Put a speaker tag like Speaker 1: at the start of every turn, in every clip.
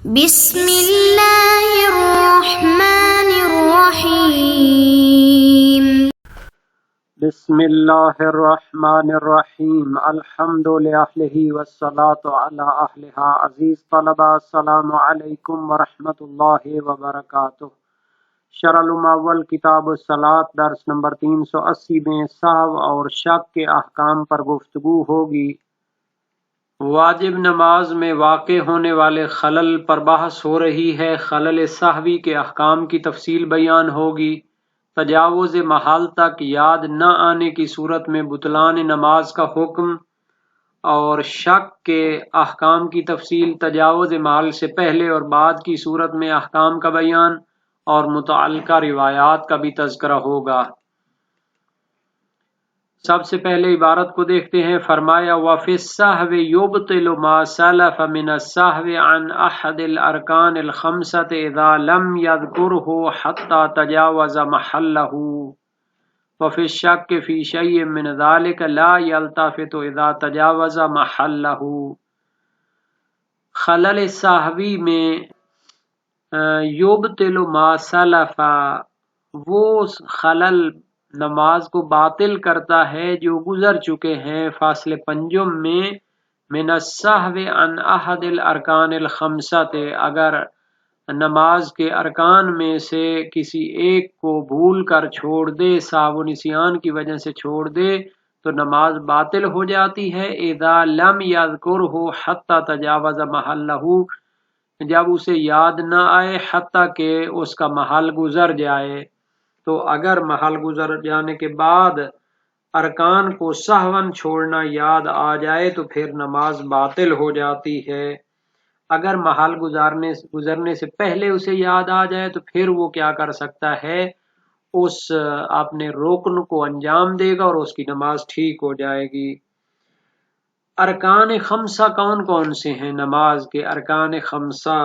Speaker 1: بسم اللہ الرحمن الرحیم
Speaker 2: بسم اللہ الرحمن الرحیم الحمد للہ والصلاة علی اہلہا۔ عزیز طلبہ السلام علیکم ورحمۃ اللہ وبرکاتہ۔ شرح المعول کتاب الصلاۃ درس نمبر 380 میں سہو اور شک کے احکام پر گفتگو ہوگی۔ واجب نماز میں واقع ہونے والے خلل پر بحث ہو رہی ہے۔ خلل سہوی کے احکام کی تفصیل بیان ہوگی۔ تجاوز محل تک یاد نہ آنے کی صورت میں بطلان نماز کا حکم اور شک کے احکام کی تفصیل، تجاوز محل سے پہلے اور بعد کی صورت میں احکام کا بیان اور متعلقہ روایات کا بھی تذکرہ ہوگا۔ سب سے پہلے عبارت کو دیکھتے ہیں۔ فرمایا وَفِي السَّهْوِ يُبْطِلُ مَا سَلَفَ مِنَ السَّهْوِ عَنْ أَحَدِ الْأَرْكَانِ الْخَمْسَةِ إِذَا لَمْ يَذْكُرْهُ حَتَّى تَجَاوَزَ مَحَلَّهُ وَفِي الشَّكِّ فِي شَيْءٍ مِّنْ ذَلِكَ لَا يَلْتَفِتُ إِذَا تَجَاوَزَ مَحَلَّهُ۔ خلل سہوی میں یبطل ما سلف، وہ خلل نماز کو باطل کرتا ہے جو گزر چکے ہیں فاصل پنجم میں، من السہو عن احد الارکان الخمسۃ، اگر نماز کے ارکان میں سے کسی ایک کو بھول کر چھوڑ دے، سہو و نسیان کی وجہ سے چھوڑ دے تو نماز باطل ہو جاتی ہے۔ اذا لم یذکرہ حتی تجاوز محلہ، جب اسے یاد نہ آئے حتیٰ کہ اس کا محل گزر جائے۔ تو اگر محل گزر جانے کے بعد ارکان کو سہون چھوڑنا یاد آ جائے تو پھر نماز باطل ہو جاتی ہے۔ اگر محل گزرنے سے پہلے اسے یاد آ جائے تو پھر وہ کیا کر سکتا ہے، اس اپنے رکن کو انجام دے گا اور اس کی نماز ٹھیک ہو جائے گی۔ ارکان خمسہ کون کون سے ہیں نماز کے؟ ارکان خمسہ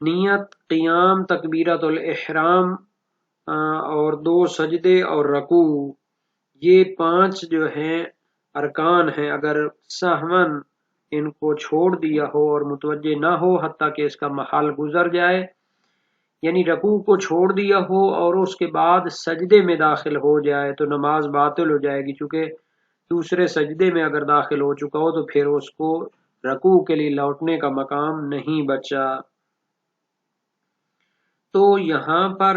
Speaker 2: نیت، قیام، تکبیرۃ الاحرام اور 2 سجدے اور رکوع، یہ 5 جو ہیں ارکان ہیں۔ اگر سہون ان کو چھوڑ دیا ہو اور متوجہ نہ ہو حتیٰ کہ اس کا محل گزر جائے، یعنی رکوع کو چھوڑ دیا ہو اور اس کے بعد سجدے میں داخل ہو جائے تو نماز باطل ہو جائے گی، چونکہ دوسرے سجدے میں اگر داخل ہو چکا ہو تو پھر اس کو رکوع کے لیے لوٹنے کا مقام نہیں بچا۔ تو یہاں پر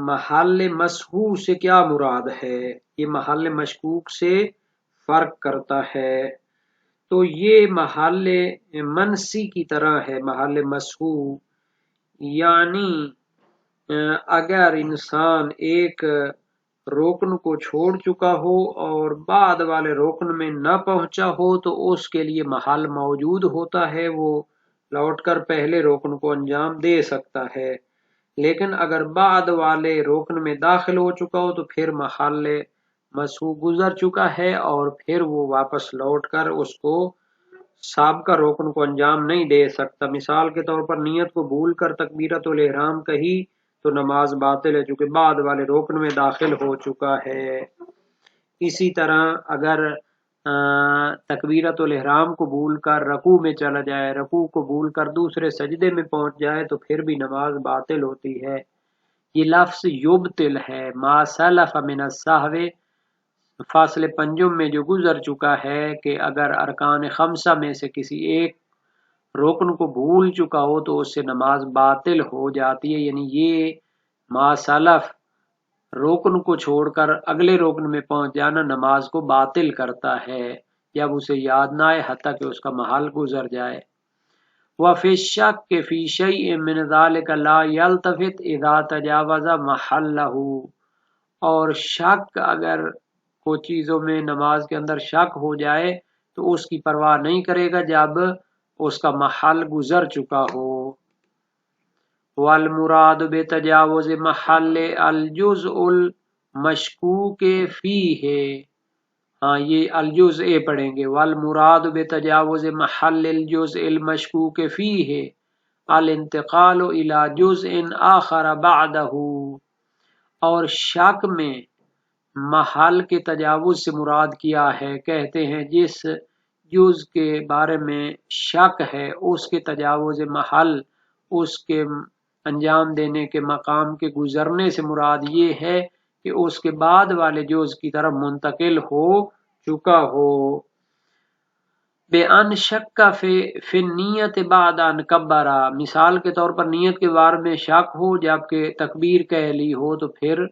Speaker 2: محل مسحو سے کیا مراد ہے؟ یہ محل مشکوک سے فرق کرتا ہے۔ تو یہ محل منسی کی طرح ہے۔ محل مسحو یعنی اگر انسان ایک رکن کو چھوڑ چکا ہو اور بعد والے رکن میں نہ پہنچا ہو تو اس کے لیے محل موجود ہوتا ہے، وہ لوٹ کر پہلے رکن کو انجام دے سکتا ہے۔ لیکن اگر بعد والے رکن میں داخل ہو چکا ہو تو پھر محل مسحو گزر چکا ہے اور پھر وہ واپس لوٹ کر اس کو سابقہ رکن کو انجام نہیں دے سکتا۔ مثال کے طور پر نیت کو بھول کر تکبیرۃ الاحرام کہی تو نماز باطل ہے چونکہ بعد والے رکن میں داخل ہو چکا ہے۔ اسی طرح اگر تکبیرۃ الاحرام کو بھول کر رکوع میں چلا جائے، رکوع کو بھول کر دوسرے سجدے میں پہنچ جائے تو پھر بھی نماز باطل ہوتی ہے۔ یہ لفظ یبطل ہے، ما سلف من السہو، فاصل پنجم میں جو گزر چکا ہے کہ اگر ارکان خمسہ میں سے کسی ایک رکن کو بھول چکا ہو تو اس سے نماز باطل ہو جاتی ہے، یعنی یہ ما سلف رکن کو چھوڑ کر اگلے رکن میں پہنچ جانا نماز کو باطل کرتا ہے جب اسے یاد نہ آئے حتیٰ کہ اس کا محل گزر جائے۔ وَفِي الشَّكِّ فِي شَيْءٍ مِّنْ ذَلِكَ لَا يَلْتَفِتْ إِذَا تَجَاوَزَ مَحَلَّهُ، اور شک اگر کوئی چیزوں میں نماز کے اندر شک ہو جائے تو اس کی پرواہ نہیں کرے گا جب اس کا محل گزر چکا ہو۔ وَالْمُرَادُ بِتَجَاوُزِ مَحَلِّ الْجُزْءُ الْمَشْكُوكِ فِيهِ، یہ الجزء پڑھیں گے۔ وَالْمُرَادُ بِتَجَاوُزِ مَحَلِّ الْجُزْءِ الْمَشْكُوكِ فِيهِ الْانْتِقَالُ إِلَى جُزْءٍ آخَرَ بَعْدَهُ، اور شک میں محل کے تجاوز سے مراد کیا ہے، کہتے ہیں جس جز کے بارے میں شک ہے، اس کے تجاوز محل، اس کے انجام دینے کے مقام کے گزرنے سے مراد یہ ہے کہ اس کے بعد والے جز کی طرف منتقل ہو چکا ہو۔ بے ان شک فی نیت بعد ان کبرا، مثال کے طور پر نیت کے بارے میں شک ہو جبکہ تکبیر کہہ لی ہو تو پھر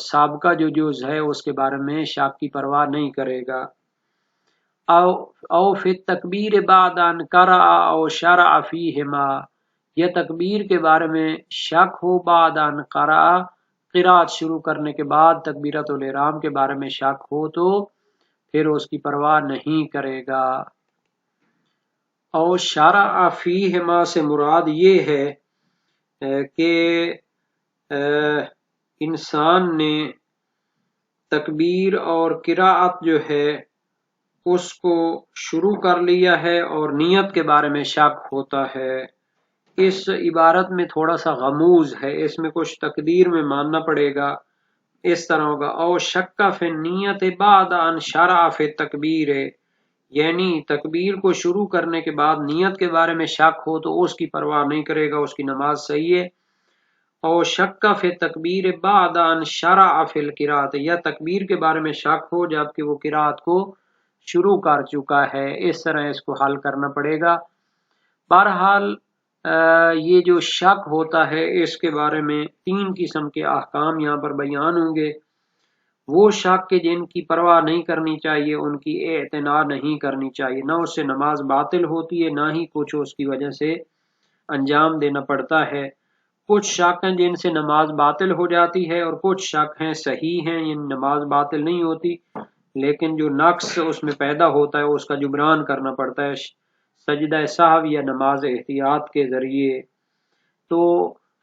Speaker 2: سابقہ جو جز ہے اس کے بارے میں شک کی پرواہ نہیں کرے گا۔ او فی تکبیر بعد ان قرأ او شرع فیہما، یا تکبیر کے بارے میں شک ہو بعد ان قرأ، قرات شروع کرنے کے بعد تکبیرۃ الاحرام کے بارے میں شک ہو تو پھر اس کی پرواہ نہیں کرے گا۔ او شرع فیہما سے مراد یہ ہے کہ انسان نے تکبیر اور قراءت جو ہے اس کو شروع کر لیا ہے اور نیت کے بارے میں شک ہوتا ہے۔ اس عبارت میں تھوڑا سا غموز ہے، اس میں کچھ تقدیر میں ماننا پڑے گا، اس طرح ہوگا او شک فی نیت بعد ان شرع فی تکبیر، یعنی تکبیر کو شروع کرنے کے بعد نیت کے بارے میں شک ہو تو اس کی پرواہ نہیں کرے گا، اس کی نماز صحیح ہے۔ او شک فی تکبیر بعد ان شرع فی القراءت، یا تکبیر کے بارے میں شک ہو جبکہ وہ قراءت کو شروع کر چکا ہے، اس طرح اس کو حل کرنا پڑے گا۔ بہرحال یہ جو شک ہوتا ہے اس کے بارے میں 3 قسم کے احکام یہاں پر بیان ہوں گے۔ وہ شک کے جن کی پرواہ نہیں کرنی چاہیے، ان کی اعتنا نہیں کرنی چاہیے، نہ اس سے نماز باطل ہوتی ہے نہ ہی کچھ اس کی وجہ سے انجام دینا پڑتا ہے۔ کچھ شک ہیں جن سے نماز باطل ہو جاتی ہے اور کچھ شک ہیں صحیح ہیں، یہ نماز باطل نہیں ہوتی لیکن جو نقص اس میں پیدا ہوتا ہے اس کا جبران کرنا پڑتا ہے سجدہ سہو یا نماز احتیاط کے ذریعے۔ تو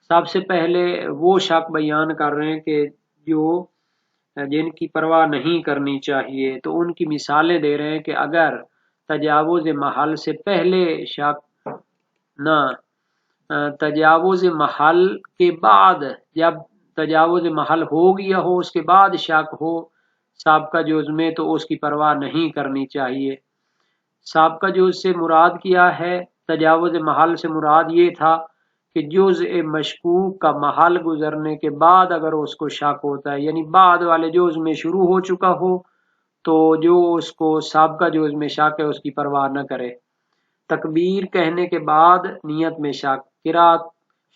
Speaker 2: سب سے پہلے وہ شک بیان کر رہے ہیں کہ جو جن کی پرواہ نہیں کرنی چاہیے، تو ان کی مثالیں دے رہے ہیں کہ اگر تجاوز محل سے پہلے شک نہ، تجاوز محل کے بعد، جب تجاوز محل ہو گیا ہو اس کے بعد شک ہو سابقہ جز میں تو اس کی پرواہ نہیں کرنی چاہیے۔ سابقہ جز سے مراد کیا ہے؟ تجاوز محل سے مراد یہ تھا کہ جز مشکوک کا محل گزرنے کے بعد اگر اس کو شک ہوتا ہے، یعنی بعد والے جز میں شروع ہو چکا ہو تو جو اس کو سابقہ جز میں شک ہے اس کی پرواہ نہ کرے۔ تکبیر کہنے کے بعد نیت میں شک، قرات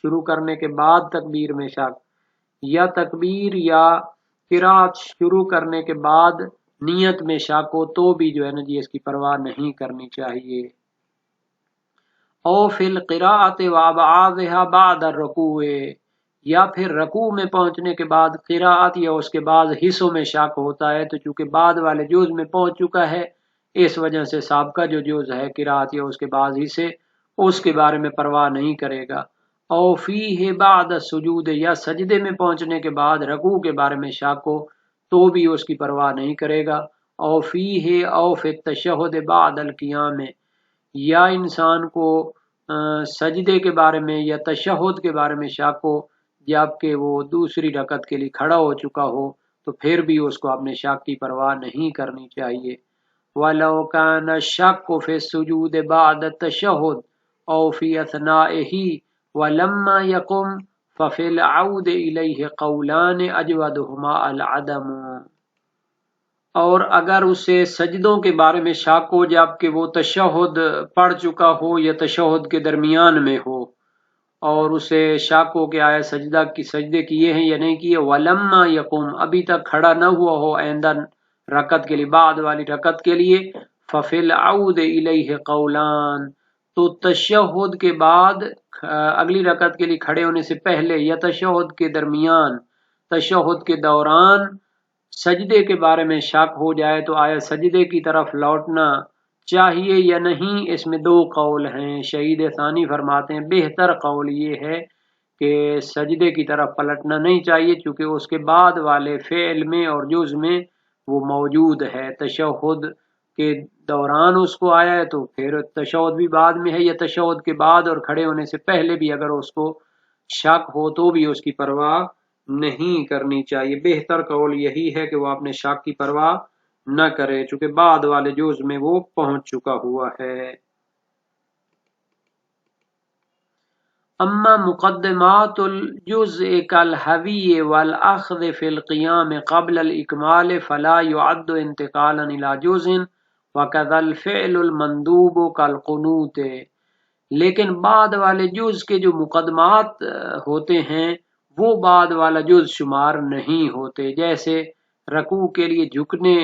Speaker 2: شروع کرنے کے بعد تکبیر میں شک، یا تکبیر یا قرات شروع کرنے کے بعد نیت میں شک ہو تو بھی جو ہے نا جی اس کی پرواہ نہیں کرنی چاہیے۔ او فی القراءۃ وابعادها بعد الرکوع، یا پھر رکوع میں پہنچنے کے بعد قراءت یا اس کے بعد حصوں میں شک ہوتا ہے تو چونکہ بعد والے جز میں پہنچ چکا ہے اس وجہ سے سابقہ جو جز ہے قراءت یا اس کے بعد حصے اس کے بارے میں پرواہ نہیں کرے گا۔ او فیہ بعد السجود، یا سجدے میں پہنچنے کے بعد رکوع کے بارے میں شک ہو تو بھی اس کی پرواہ نہیں کرے گا۔ او فیہ او فی التشہد بعد القیام، یا انسان کو سجدے کے بارے میں یا تشہد کے بارے میں شک ہو جبکہ وہ دوسری رکعت کے لیے کھڑا ہو چکا ہو تو پھر بھی اس کو اپنے شک کی پرواہ نہیں کرنی چاہیے۔ وَلَوْ كَانَ الشَّكُّ فِي السُّجُودِ بَعْدَ التَّشَهُّدِ أَوْ فِي أَثْنَائِهِ وَلَمَّا يَقُمْ فَفِي الْعَوْدِ إِلَيْهِ قَوْلَانِ أَجْوَدُهُمَا الْعَدَمُ، اور اگر اسے سجدوں کے بارے میں شک ہو جبکہ وہ تشہد پڑھ چکا ہو یا تشہد کے درمیان میں ہو اور اسے شک ہو کہ آیا سجدے کیے ہیں یا نہیں کیے، وَلَمَّا يَقُمْ ابھی تک کھڑا نہ ہوا ہو آئندہ رکعت کے لیے، بعد والی رکعت کے لیے، فَفِي الْعَوْدِ إِلَيْهِ قَوْلَانِ، تو تشہد کے بعد اگلی رکعت کے لیے کھڑے ہونے سے پہلے یا تشہد کے درمیان، تشہد کے دوران سجدے کے بارے میں شک ہو جائے تو آیا سجدے کی طرف لوٹنا چاہیے یا نہیں، اس میں 2 قول ہیں۔ شہید ثانی فرماتے ہیں بہتر قول یہ ہے کہ سجدے کی طرف پلٹنا نہیں چاہیے چونکہ اس کے بعد والے فعل میں اور جز میں وہ موجود ہے، تشہد کے دوران اس کو آیا ہے تو پھر تشہد بھی بعد میں ہے، یا تشہد کے بعد اور کھڑے ہونے سے پہلے بھی اگر اس کو شک ہو تو بھی اس کی پرواہ نہیں کرنی چاہیے۔ بہتر قول یہی ہے کہ وہ اپنے شک کی پرواہ نہ کرے چونکہ بعد والے جز میں وہ پہنچ چکا ہوا ہے۔ اما مقدمات الجزء كالهوي والأخذ في القيام قبل الإكمال فلا يعد انتقالا إلى جزء وكذا الفعل المندوب كالقنوت، لیکن بعد والے جز کے جو مقدمات ہوتے ہیں وہ بعد والا جز شمار نہیں ہوتے، جیسے رکوع کے لیے جھکنے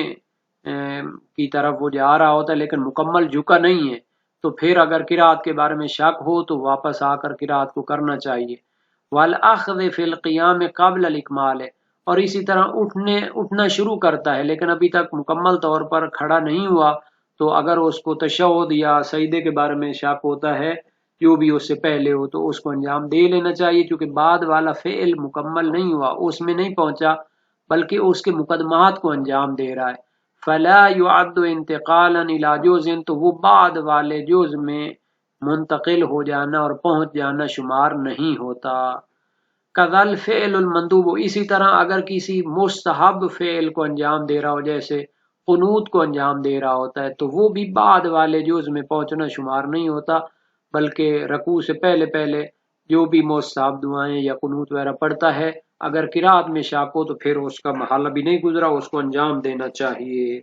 Speaker 2: کی طرف وہ جا رہا ہوتا ہے لیکن مکمل جھکا نہیں ہے، تو پھر اگر قرات کے بارے میں شک ہو تو واپس آ کر قرات کو کرنا چاہیے۔ والأخذ فی القیام قبل الاکمال ہے، اور اسی طرح اٹھنا شروع کرتا ہے لیکن ابھی تک مکمل طور پر کھڑا نہیں ہوا، تو اگر اس کو تشہد یا سجدے کے بارے میں شک ہوتا ہے جو بھی اس سے پہلے ہو تو اس کو انجام دے لینا چاہیے، کیونکہ بعد والا فعل مکمل نہیں ہوا، اس میں نہیں پہنچا بلکہ اس کے مقدمات کو انجام دے رہا ہے۔ فلا يعد انتقالا الى جزء، تو وہ بعد والے جز میں منتقل ہو جانا اور پہنچ جانا شمار نہیں ہوتا۔ کذل فعل المندوب، اسی طرح اگر کسی مستحب فعل کو انجام دے رہا ہو، جیسے قنوت کو انجام دے رہا ہوتا ہے، تو وہ بھی بعد والے جز میں پہنچنا شمار نہیں ہوتا، بلکہ رکوع سے پہلے پہلے جو بھی مستحب دعائیں یا قنوت وغیرہ پڑھتا ہے، اگر قرات میں شک ہو تو پھر اس کا محل ابھی نہیں گزرا، اس کو انجام دینا چاہیے۔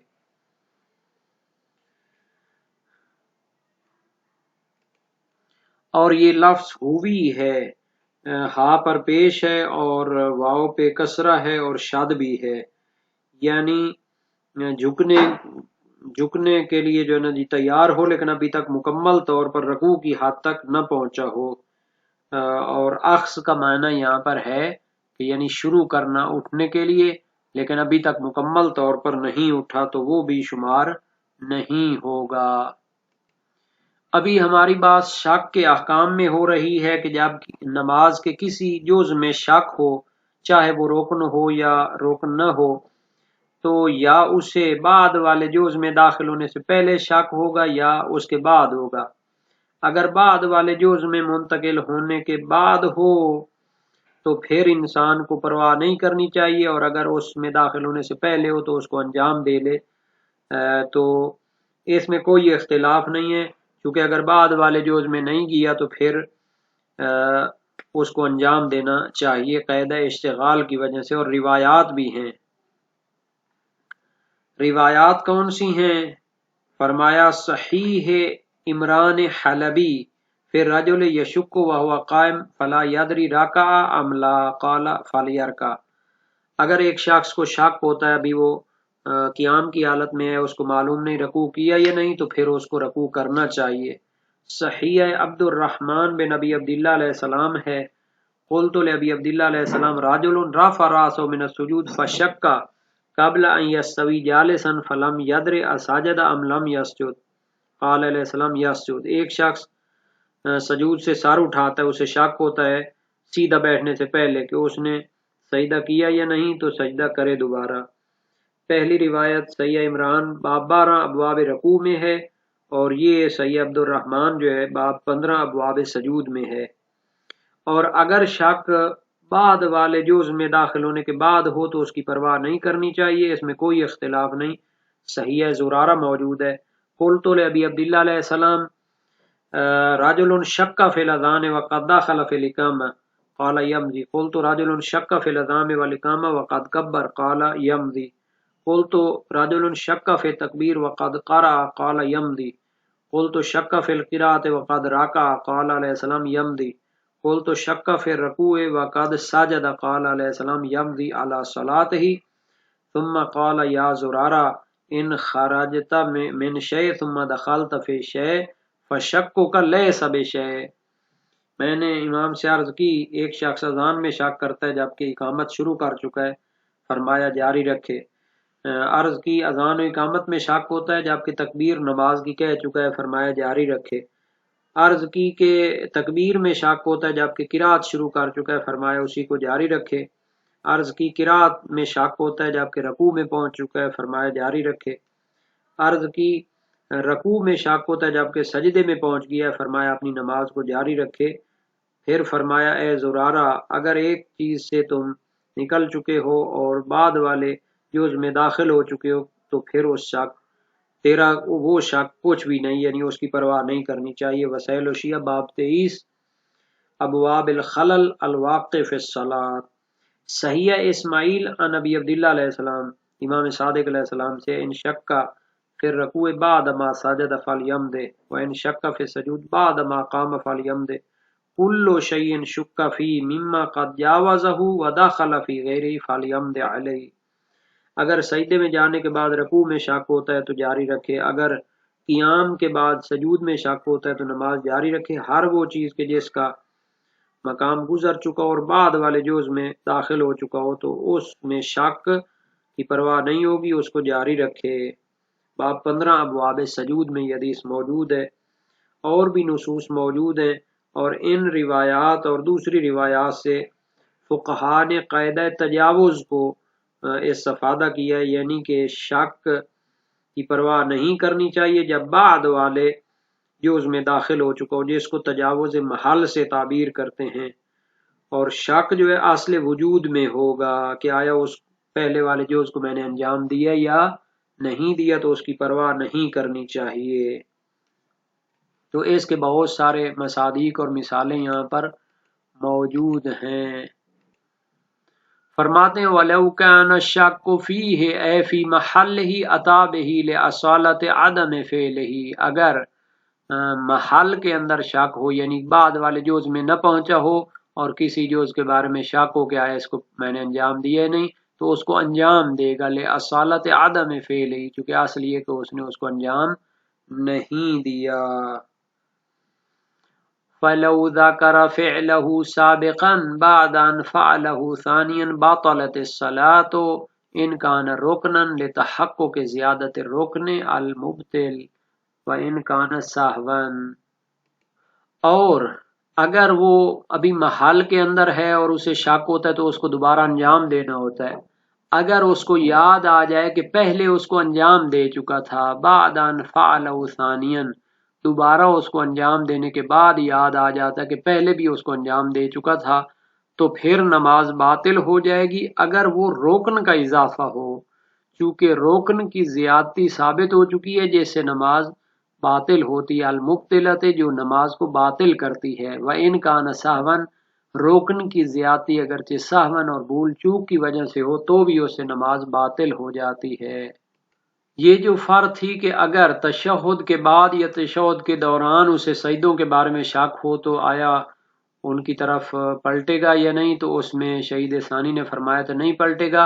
Speaker 2: اور یہ لفظ ہوئی ہے، ہا پر پیش ہے اور واو پہ کسرہ ہے اور شد بھی ہے، یعنی جھکنے کے لیے جو ہے نا جی تیار ہو لیکن ابھی تک مکمل طور پر رکوع کی حد تک نہ پہنچا ہو۔ اور اخذ کا معنی یہاں پر ہے کہ یعنی شروع کرنا اٹھنے کے لیے لیکن ابھی تک مکمل طور پر نہیں اٹھا تو وہ بھی شمار نہیں ہوگا۔ ابھی ہماری بات شک کے احکام میں ہو رہی ہے کہ جب نماز کے کسی جز میں شک ہو، چاہے وہ رکن ہو یا رکن نہ ہو، تو یا اسے بعد والے جز میں داخل ہونے سے پہلے شک ہوگا یا اس کے بعد ہوگا۔ اگر بعد والے جز میں منتقل ہونے کے بعد ہو تو پھر انسان کو پرواہ نہیں کرنی چاہیے، اور اگر اس میں داخل ہونے سے پہلے ہو تو اس کو انجام دے لے۔ تو اس میں کوئی اختلاف نہیں ہے، کیونکہ اگر بعد والے جز میں نہیں گیا تو پھر اس کو انجام دینا چاہیے قاعدہ اشتغال کی وجہ سے۔ اور روایات بھی ہیں۔ روایات کون سی ہیں؟ فرمایا صحیح عمران حلبی پھر رجل یشک وہو قائم فلا یدری رکع ام لا قال فلیرکع، اگر ایک شخص کو شک ہوتا ہے ابھی وہ قیام کی حالت میں ہے، اس کو معلوم نہیں رکوع کیا یا نہیں، تو پھر اس کو رکوع کرنا چاہیے۔ صحیح عبد الرحمن بن ابی عبداللہ علیہ السلام ہے، قلت لابی عبداللہ علیہ السلام رجل رفع راسه من السجود فشک قبل ان یستوی جالسا فلم یدر اسجد ام لم یسجد قال علیہ السلام یسجد، ایک شخص سجود سے سر اٹھاتا ہے، اسے شک ہوتا ہے سیدھا بیٹھنے سے پہلے کہ اس نے سجدہ کیا یا نہیں، تو سجدہ کرے دوبارہ۔ پہلی روایت صحیح عمران باب 12 ابواب رکوع میں ہے، اور یہ صحیح عبد الرحمن جو ہے باب 15 ابواب سجود میں ہے۔ اور اگر شک بعد والے جز میں داخل ہونے کے بعد ہو تو اس کی پرواہ نہیں کرنی چاہیے، اس میں کوئی اختلاف نہیں۔ صحیح زرارہ موجود ہے، قلت لابی عبداللہ علیہ السلام رجل شک فی الاذان وقد دخل فی الاقامہ قال یمضی، قلت رجل شک فی الاذان والاقامہ وقد کبر قال یمضی، قلت رجل شک فی التکبیر وقد قرأ قال یمضی، قلت شک فی القراءۃ وقد رکع قال علیہ السلام یمضی، قلت شک فی الرکوع وقد سجد قال علیہ السلام یمضی علی صلاته، ثم قال یا زرارہ ان خرجت من شیء ثم دخلت فی شیء فشکک لیس بشیء، میں نے امام سے عرض کی ایک شخص اذان میں شک کرتا ہے جبکہ اقامت شروع کر چکا ہے، فرمایا جاری رکھے۔ عرض کی اذان و اقامت میں شک ہوتا ہے جبکہ تکبیر نماز کی کہہ چکا ہے، فرمایا جاری رکھے۔ عرض کی کہ تکبیر میں شک ہوتا ہے جبکہ قرات شروع کر چکا ہے، فرمایا اسی کو جاری رکھے۔ عرض کی قرات میں شک ہوتا ہے جبکہ رکوع میں پہنچ چکا ہے، فرمایا جاری رکھے۔ عرض کی رکوع میں شک ہوتا ہے جبکہ سجدے میں پہنچ گیا ہے، فرمایا اپنی نماز کو جاری رکھے۔ پھر فرمایا اے زرارہ اگر ایک چیز سے تم نکل چکے ہو اور بعد والے جز میں داخل ہو چکے ہو تو پھر اس شک تیرا وہ شک کچھ بھی نہیں، یعنی اس کی پرواہ نہیں کرنی چاہیے۔ وسائل الشیعہ باب 23 ابواب الخلل الواقع فی الصلاۃ۔ صحیح اسماعیل عن ابی عبداللہ علیہ السلام، امام صادق علیہ السلام سے، ان شک فی الرکوع بعد ما سجد فلیمد وان شک فی السجود بعد ما قام فلیمد کل شیء شک فی مما قد جاوزہ ودخل فی غیرہ فلیمد علیہ۔ اگر سجدے میں جانے کے بعد رکوع میں شک ہوتا ہے تو جاری رکھے، اگر قیام کے بعد سجود میں شک ہوتا ہے تو نماز جاری رکھے۔ ہر وہ چیز کے جس کا مقام گزر چکا اور بعد والے جز میں داخل ہو چکا ہو تو اس میں شک کی پرواہ نہیں ہوگی، اس کو جاری رکھے۔ باب 15 ابواب سجود میں یہ حدیث موجود ہے، اور بھی نصوص موجود ہیں، اور ان روایات اور دوسری روایات سے فقہا نے قاعدہ تجاوز کو استفادہ کیا ہے، یعنی کہ شک کی پرواہ نہیں کرنی چاہیے جب بعد والے جز میں داخل ہو چکا ہو، جس کو تجاوز محل سے تعبیر کرتے ہیں، اور شک جو ہے اصل وجود میں ہوگا کہ آیا اس پہلے والے جز کو میں نے انجام دیا یا نہیں دیا، تو اس کی پرواہ نہیں کرنی چاہیے۔ تو اس کے بہت سارے مصادیق اور مثالیں یہاں پر موجود ہیں۔ فرماتے ہیں وَلَوْ كَانَ الشَّكُّ فِيهِ اے فِي مَحَلِّهِ أَتَى بِهِ لِأَصَالَةِ عَدَمِ فِعْلِهِ، اگر محل کے اندر شک ہو، یعنی بعد والے جز میں نہ پہنچا ہو اور کسی جز کے بارے میں شک ہو کہ آیا اس کو میں نے انجام دیا نہیں، تو اس کو انجام دے گا لِأَصَالَةِ عَدَمِ فِعْلِهِ، چونکہ اصل یہ کہ اس نے اس کو انجام نہیں دیا۔ فَلَوْ ذَكَرَ فِعْلَهُ سَابِقًا بَعْدَ أَنْ فَعَلَهُ ثَانِيًا بَطَلَتِ الصَّلَاةُ إِنْ كَانَ رُكْنًا لِتَحَقُّقِ زِيَادَةِ الرُّكْنِ الْمُبْطِلِ وَإِنْ كَانَ سَهْوًا، اور اگر وہ ابھی محل کے اندر ہے اور اسے شک ہوتا ہے تو اس کو دوبارہ انجام دینا ہوتا ہے۔ اگر اس کو یاد آ جائے کہ پہلے اس کو انجام دے چکا تھا، بعد ان فعلہ ثانیاً، دوبارہ اس کو انجام دینے کے بعد یاد آ جاتا ہے کہ پہلے بھی اس کو انجام دے چکا تھا، تو پھر نماز باطل ہو جائے گی اگر وہ روکن کا اضافہ ہو، چونکہ روکن کی زیادتی ثابت ہو چکی ہے جس سے نماز باطل ہوتی ہے، المبطلۃ جو نماز کو باطل کرتی ہے، وَإِنْ كَانَ سَهْوًا، روکن کی زیادتی اگرچہ سہون اور بھول چوک کی وجہ سے ہو تو بھی اس سے نماز باطل ہو جاتی ہے۔ یہ جو فرض تھی کہ اگر تشہد کے بعد یا تشہد کے دوران اسے سجدوں کے بارے میں شک ہو تو آیا ان کی طرف پلٹے گا یا نہیں، تو اس میں شہید ثانی نے فرمایا تو نہیں پلٹے گا،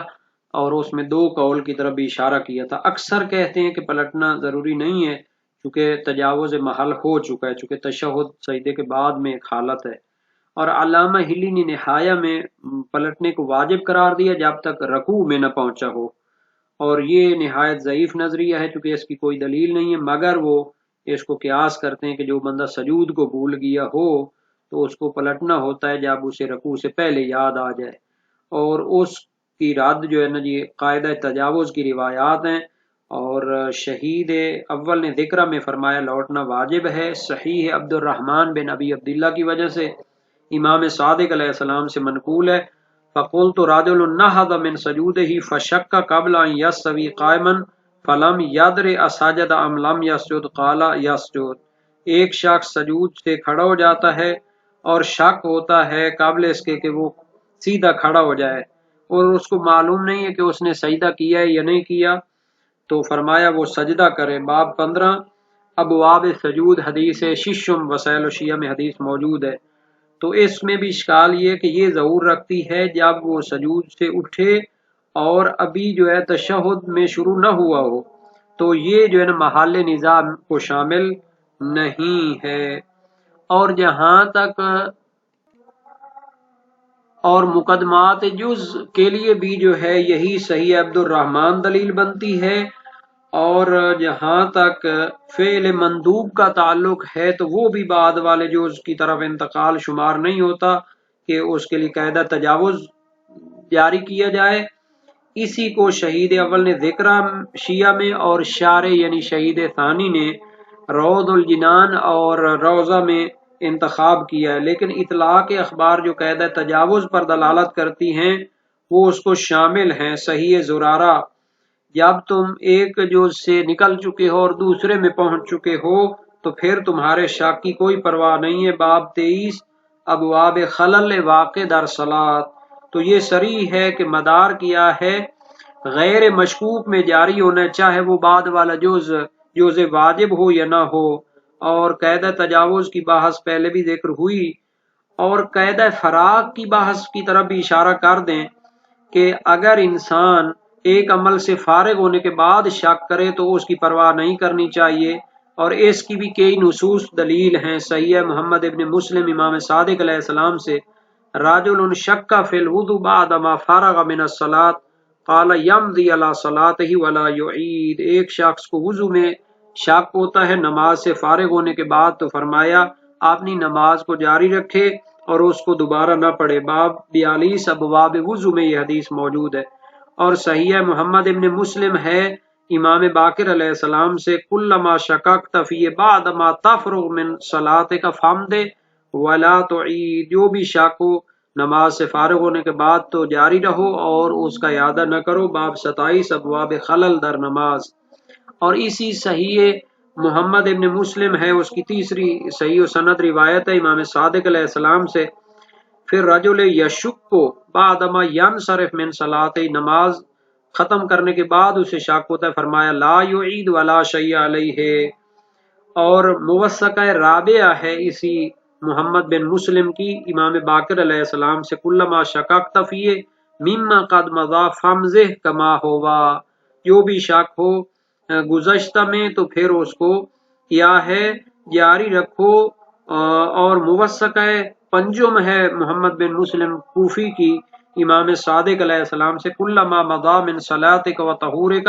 Speaker 2: اور اس میں دو قول کی طرف بھی اشارہ کیا تھا۔ اکثر کہتے ہیں کہ پلٹنا ضروری نہیں ہے چونکہ تجاوز محل ہو چکا ہے، چونکہ تشہد سجدے کے بعد میں ایک حالت ہے، اور علامہ ہلی نے نہایہ میں پلٹنے کو واجب قرار دیا جب تک رکوع میں نہ پہنچا ہو، اور یہ نہایت ضعیف نظریہ ہے چونکہ اس کی کوئی دلیل نہیں ہے، مگر وہ اس کو قیاس کرتے ہیں کہ جو بندہ سجود کو بھول گیا ہو تو اس کو پلٹنا ہوتا ہے جب اسے رکوع سے پہلے یاد آ جائے، اور اس کی رد جو ہے نا جی قاعدہ تجاوز کی روایات ہیں، اور شہید اول نے ذکرہ میں فرمایا لوٹنا واجب ہے، صحیح عبد الرحمن بن ابی عبداللہ کی وجہ سے امام صادق علیہ السلام سے منقول ہے، فَقُلْتُ رَجُلٌ نَّهَضَ مِن سَجُودِهِ فَشَكَّ قَبْلَ أَن يَسْتَوِيَ قَائِمًا فَلَمْ يَدْرِ أَسَجَدَ أَمْ لَمْ يَسْجُدْ قَالَ يَسْجُدْ، ایک شخص سجود سے کھڑا ہو جاتا ہے اور شک ہوتا ہے قبل اس کے کہ وہ سیدھا کھڑا ہو جائے، اور اس کو معلوم نہیں ہے کہ اس نے سجدہ کیا ہے یا نہیں کیا، تو فرمایا وہ سجدہ کرے۔ باب 15 ابواب سجود حدیث ششم وسائل الشیعہ میں حدیث موجود ہے، تو اس میں بھی اشکال یہ کہ یہ ظہور رکھتی ہے جب وہ سجود سے اٹھے اور ابھی جو ہے تشہد میں شروع نہ ہوا ہو، تو یہ جو ہے نا محل نظام کو شامل نہیں ہے۔ اور جہاں تک اور مقدمات جز کے لیے بھی جو ہے یہی صحیح عبد الرحمن دلیل بنتی ہے، اور جہاں تک فعل مندوب کا تعلق ہے تو وہ بھی بعد والے جز کی طرف انتقال شمار نہیں ہوتا کہ اس کے لیے قاعدہ تجاوز جاری کیا جائے۔ اسی کو شہید اول نے ذکرہ شیعہ میں اور شارع یعنی شہید ثانی نے روض الجنان اور روضہ میں انتخاب کیا ہے، لیکن اطلاق اخبار جو قاعدہ تجاوز پر دلالت کرتی ہیں وہ اس کو شامل ہیں۔ صحیح زرارہ جب تم ایک جز سے نکل چکے ہو اور دوسرے میں پہنچ چکے ہو تو پھر تمہارے شک کی کوئی پرواہ نہیں ہے۔ باب 23 ابواب خلل واقع در صلاۃ، تو یہ صریح ہے کہ مدار کیا ہے غیر مشکوک میں جاری ہونا، چاہے وہ بعد والا جز واجب ہو یا نہ ہو۔ اور قاعدہ تجاوز کی بحث پہلے بھی ذکر ہوئی، اور قاعدہ فراغ کی بحث کی طرف بھی اشارہ کر دیں کہ اگر انسان ایک عمل سے فارغ ہونے کے بعد شک کرے تو اس کی پرواہ نہیں کرنی چاہیے، اور اس کی بھی کئی نصوص دلیل ہیں۔ صحیح محمد ابن مسلم امام صادق علیہ السلام سے راجل شک فی الوضو بعد ما فرغ من الصلاۃ قال یمضی علی صلاته ولا یعید، ایک شخص کو وضو میں شک ہوتا ہے نماز سے فارغ ہونے کے بعد، تو فرمایا اپنی نماز کو جاری رکھے اور اس کو دوبارہ نہ پڑھے۔ باب 42 ابواب وضو میں یہ حدیث موجود ہے۔ اور صحیح محمد ابن مسلم ہے امام باقر علیہ السلام سے کلما شککت فی بعد ما تفرغ من صلاتک فحمد ولا تعید، جو بھی شک ہو نماز سے فارغ ہونے کے بعد تو جاری رہو اور اس کا اعادہ نہ کرو۔ باب 27 ابواب خلل در نماز، اور اسی صحیح محمد ابن مسلم ہے اس کی تیسری صحیح و سند روایت ہے امام صادق علیہ السلام سے، پھر رجل یشک بعد ما ینصرف من صلاۃ، نماز ختم کرنے کے بعد اسے شک ہوتا ہے، فرمایا لا یعید ولا شیء علیہ۔ اور موثقہ رابعہ ہے اسی محمد بن مسلم کی امام باقر علیہ السلام سے کلما شککت فی مما قد مضی فامضہ کما ہوا، جو بھی شک ہو گزشتہ میں تو پھر اس کو کیا ہے جاری رکھو۔ اور موثقہ پنجم ہے محمد بن مسلم کوفی کی امام صادق علیہ السلام سے کلما مضی من صلاتک و طہورک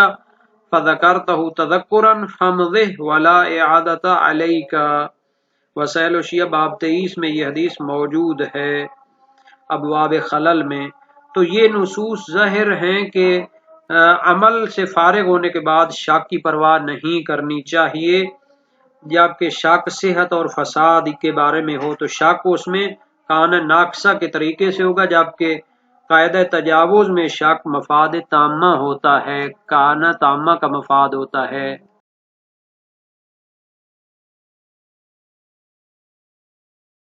Speaker 2: فذکرتہ تذکرا فامضہ ولا اعادۃ علیک۔ وسائل الشیعہ باب 23 میں یہ حدیث موجود ہے ابواب خلل میں۔ تو یہ نصوص ظاہر ہیں کہ عمل سے فارغ ہونے کے بعد شک کی پرواہ نہیں کرنی چاہیے، جبکہ شک صحت اور فساد کے بارے میں ہو تو شک اس میں کان ناقصہ کے طریقے سے ہوگا، جبکہ قاعدہ تجاوز میں شک مفاد تامہ ہوتا ہے، کان تامہ کا مفاد ہوتا ہے۔